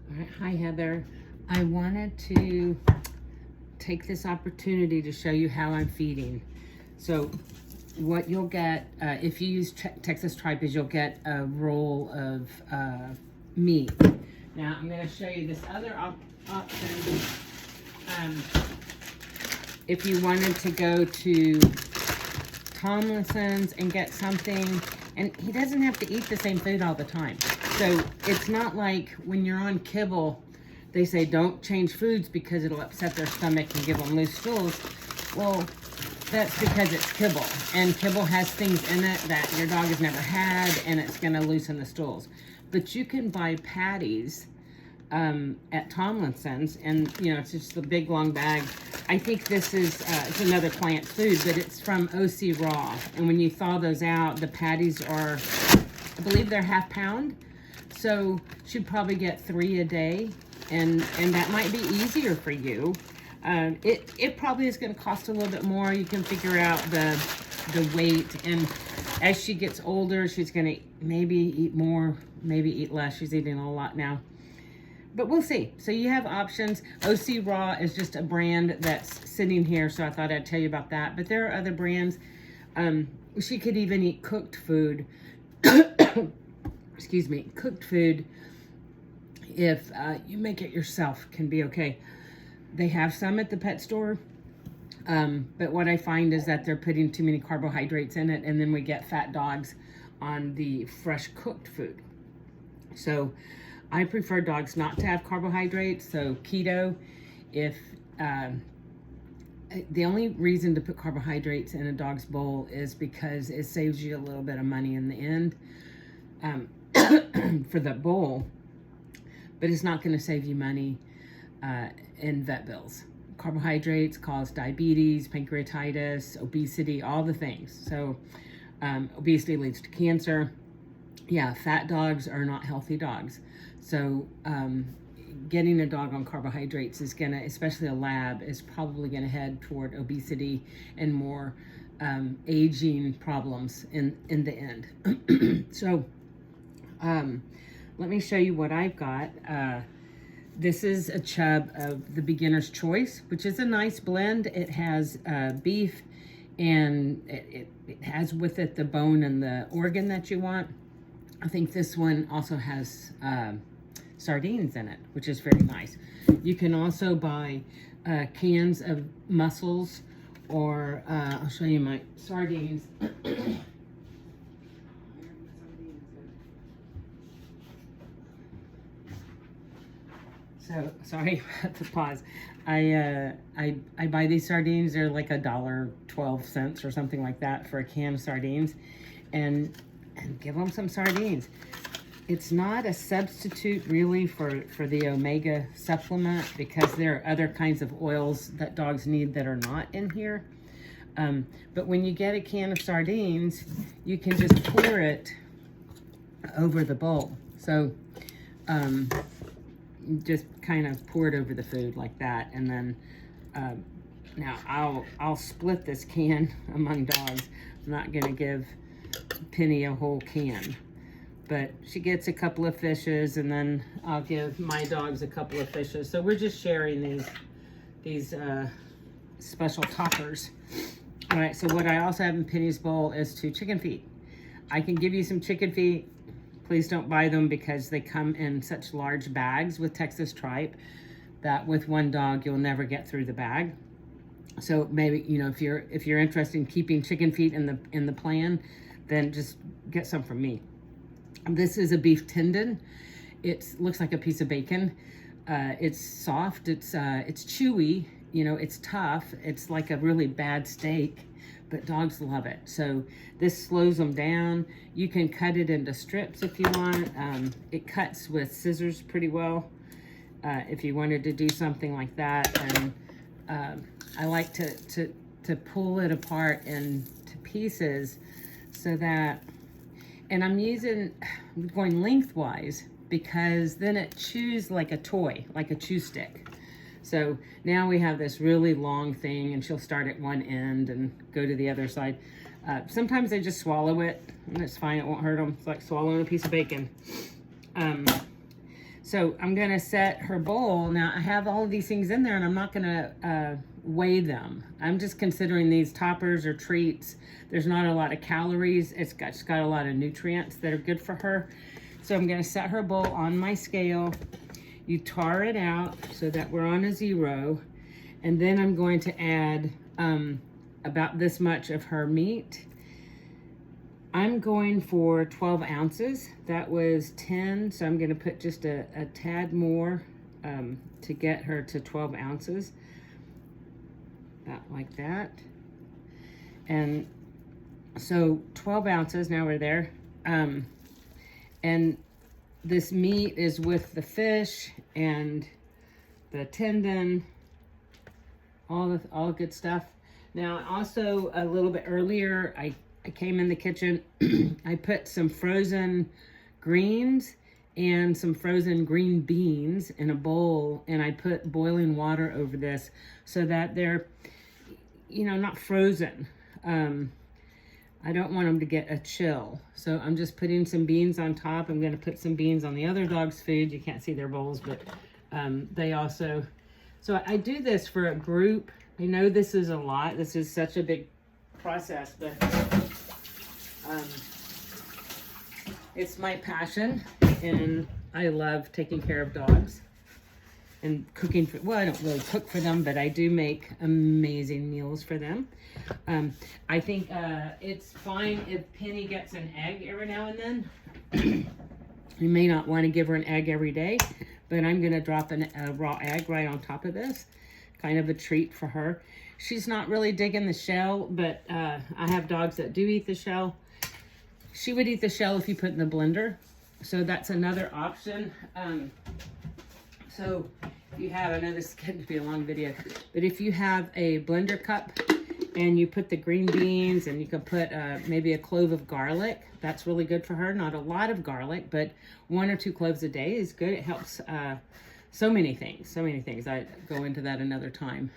All right, hi Heather. I wanted to take this opportunity to show you how I'm feeding. So what you'll get, if you use Texas Tripe, is you'll get a roll of meat. Now I'm going to show you this other option. If you wanted to go to Tomlinson's and get something, and he doesn't have to eat the same food all the time. So it's not like when you're on kibble, they say don't change foods because it'll upset their stomach and give them loose stools. Well, that's because it's kibble, and kibble has things in it that your dog has never had, and it's gonna loosen the stools. But you can buy patties at Tomlinson's, and you know, it's just a big long bag. I think this is it's another plant food, but it's from OC Raw, and when you thaw those out, the patties are, I believe they're half pound, so she'd probably get 3 a day, and that might be easier for you. It probably is going to cost a little bit more. You can figure out the weight, and as she gets older, she's going to maybe eat more, maybe eat less. She's eating a lot now. But we'll see. So you have options. OC Raw is just a brand that's sitting here, so I thought I'd tell you about that. But there are other brands. She could even eat cooked food. Excuse me, cooked food. If you make it yourself, can be okay. They have some at the pet store. But what I find is that they're putting too many carbohydrates in it, and then we get fat dogs on the fresh cooked food. So I prefer dogs not to have carbohydrates, so keto. If the only reason to put carbohydrates in a dog's bowl is because it saves you a little bit of money in the end for the bowl, but it's not going to save you money in vet bills. Carbohydrates cause diabetes, pancreatitis, obesity, all the things. So obesity leads to cancer. Yeah, fat dogs are not healthy dogs. So getting a dog on carbohydrates is gonna, especially a lab, is probably gonna head toward obesity and more aging problems in the end. So let me show you what I've got. This is a chub of the Beginner's Choice, which is a nice blend. It has beef, and it has with it the bone and the organ that you want. I think this one also has sardines in it, which is very nice. You can also buy cans of mussels, or I'll show you my sardines. So sorry about the pause. I buy these sardines. They're like $1.12 or something like that for a can of sardines, and give them some sardines. It's not a substitute really for the omega supplement, because there are other kinds of oils that dogs need that are not in here. But when you get a can of sardines, you can just pour it over the bowl. So just kind of pour it over the food like that, and then now I'll split this can among dogs. I'm not gonna give Penny a whole can, but she gets a couple of fishes, and then I'll give my dogs a couple of fishes. So we're just sharing these special toppers. All right, so what I also have in Penny's bowl is 2 chicken feet. I can give you some chicken feet. Please don't buy them because they come in such large bags with Texas Tripe that with one dog you'll never get through the bag. So maybe, you know, if you're interested in keeping chicken feet in the plan, then just get some from me. This is a beef tendon. It looks like a piece of bacon. It's soft. It's chewy. You know, it's tough. It's like a really bad steak, but dogs love it. So this slows them down. You can cut it into strips if you want. It cuts with scissors pretty well if you wanted to do something like that. And I like to pull it apart into pieces so that, and I'm going lengthwise because then it chews like a toy, like a chew stick. So now we have this really long thing, and she'll start at one end and go to the other side. Sometimes they just swallow it, and it's fine, it won't hurt them. It's like swallowing a piece of bacon. So I'm gonna set her bowl. Now I have all of these things in there and I'm not gonna weigh them. I'm just considering these toppers or treats. There's not a lot of calories. It's got a lot of nutrients that are good for her. So I'm gonna set her bowl on my scale. You tar it out so that we're on a 0. And then I'm going to add about this much of her meat. I'm going for 12 ounces. That was 10, so I'm gonna put just a tad more to get her to 12 ounces. About like that. And so 12 ounces, now we're there. And this meat is with the fish and the tendon, all good stuff. Now also a little bit earlier, I came in the kitchen, I put some frozen greens and some frozen green beans in a bowl, and I put boiling water over this so that they're, you know, not frozen. I don't want them to get a chill. So I'm just putting some beans on top. I'm gonna put some beans on the other dog's food. You can't see their bowls, but they also, so I do this for a group. I know this is a lot. This is such a big process, but it's my passion, and I love taking care of dogs and cooking for, well, I don't really cook for them, but I do make amazing meals for them. I think it's fine if Penny gets an egg every now and then. You may not want to give her an egg every day, but I'm going to drop a raw egg right on top of this. Kind of a treat for her. She's not really digging the shell, but I have dogs that do eat the shell. She would eat the shell if you put it in the blender. So that's another option. So if you have, I know this is going to be a long video, but if you have a blender cup and you put the green beans and you can put maybe a clove of garlic, that's really good for her. Not a lot of garlic, but 1 or 2 cloves a day is good. It helps so many things. I go into that another time.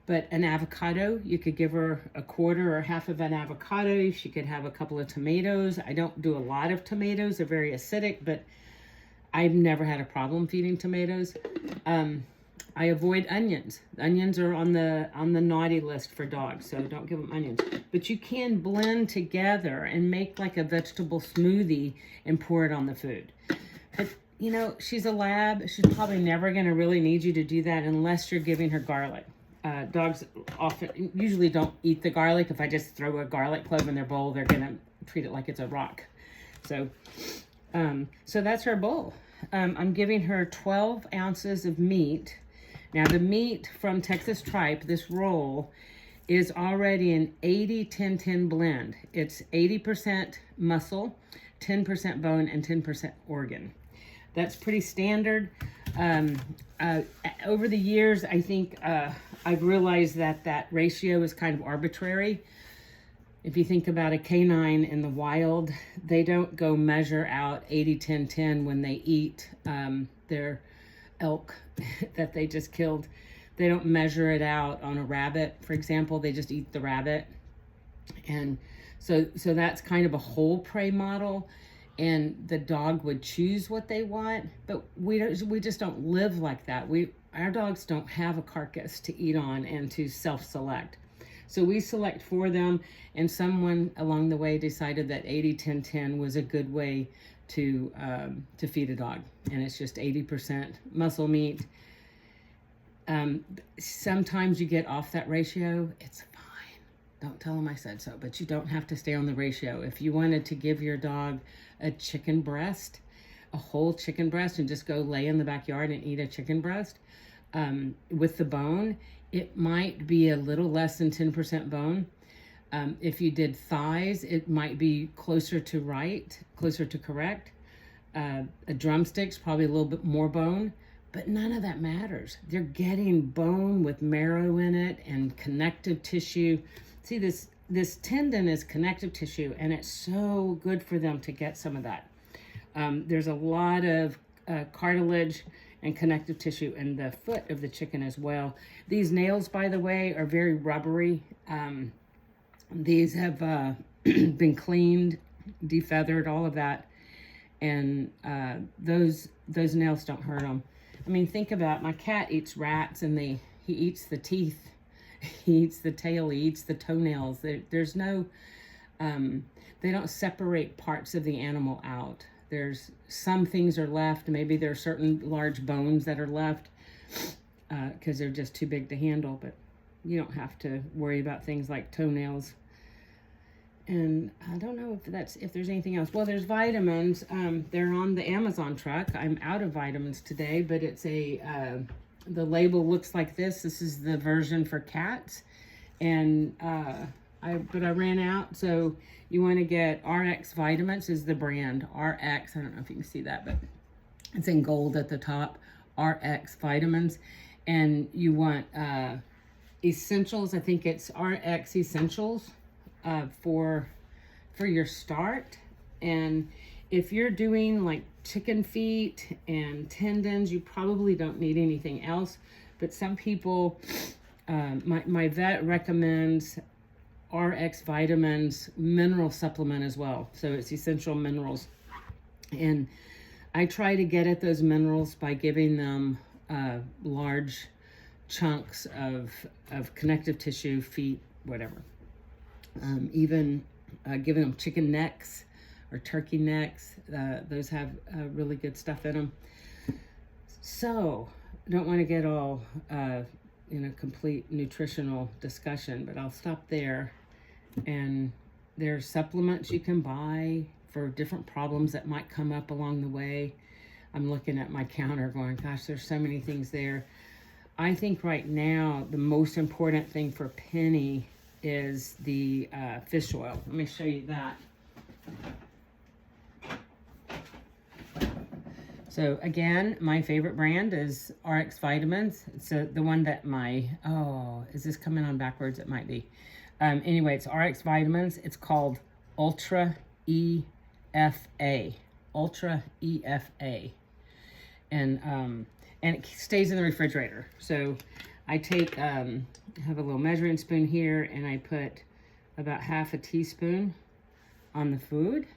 But an avocado, you could give her a quarter or half of an avocado. She could have a couple of tomatoes. I don't do a lot of tomatoes. They're very acidic, but I've never had a problem feeding tomatoes. I avoid onions. Onions are on the naughty list for dogs, so don't give them onions. But you can blend together and make like a vegetable smoothie and pour it on the food. But, you know, she's a lab. She's probably never going to really need you to do that unless you're giving her garlic. Dogs usually don't eat the garlic. If I just throw a garlic clove in their bowl, they're going to treat it like it's a rock. So that's her bowl. I'm giving her 12 ounces of meat. Now the meat from Texas Tripe, this roll, is already an 80-10-10 blend. It's 80% muscle, 10% bone, and 10% organ. That's pretty standard. Over the years, I think I've realized that ratio is kind of arbitrary. If you think about a canine in the wild, they don't go measure out 80-10-10 when they eat their elk that they just killed. They don't measure it out on a rabbit, for example. They just eat the rabbit. And so that's kind of a whole prey model. And the dog would choose what they want, but we just don't live like that. Our dogs don't have a carcass to eat on and to self-select. So we select for them, and someone along the way decided that 80-10-10 was a good way to feed a dog, and it's just 80% muscle meat. Sometimes you get off that ratio, it's fine. Don't tell them I said so, but you don't have to stay on the ratio. If you wanted to give your dog a chicken breast, a whole chicken breast, and just go lay in the backyard and eat a chicken breast with the bone, it might be a little less than 10% bone. If you did thighs, it might be closer to correct. A drumstick's probably a little bit more bone, but none of that matters. They're getting bone with marrow in it and connective tissue. See, this tendon is connective tissue, and it's so good for them to get some of that. There's a lot of cartilage and connective tissue in the foot of the chicken as well. These nails, by the way, are very rubbery. These have been cleaned, defeathered, all of that. and those nails don't hurt them. I mean, think about, my cat eats rats, and he eats the teeth, he eats the tail, he eats the toenails. There's no, they don't separate parts of the animal out. There's some things are left. Maybe there are certain large bones that are left because they're just too big to handle, but you don't have to worry about things like toenails. And I don't know if there's anything else. Well, there's vitamins. They're on the Amazon truck. I'm out of vitamins today, but it's the label looks like this. This is the version for cats. And I ran out. So you want to get RX Vitamins is the brand. RX, I don't know if you can see that, but it's in gold at the top. RX Vitamins. And you want Essentials. I think it's RX Essentials. For your start. And if you're doing like chicken feet and tendons, you probably don't need anything else. But some people, my vet recommends RX Vitamins mineral supplement as well. So it's essential minerals. And I try to get at those minerals by giving them large chunks of connective tissue, feet, whatever. Even giving them chicken necks or turkey necks. Those have really good stuff in them. So I don't want to get all in a complete nutritional discussion, but I'll stop there. And there's supplements you can buy for different problems that might come up along the way. I'm looking at my counter going, gosh, there's so many things there. I think right now the most important thing for Penny is the fish oil. Let me show you that. So again, my favorite brand is RX Vitamins. It's the one that is this coming on backwards? It might be. Anyway, it's RX Vitamins. It's called Ultra EFA. Ultra EFA. And it stays in the refrigerator. So I take, have a little measuring spoon here, and I put about half a teaspoon on the food,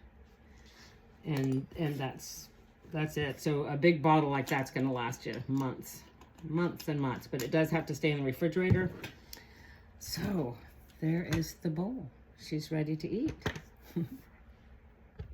and that's it. So a big bottle like that's going to last you months and months, but it does have to stay in the refrigerator. So there is the bowl. She's ready to eat.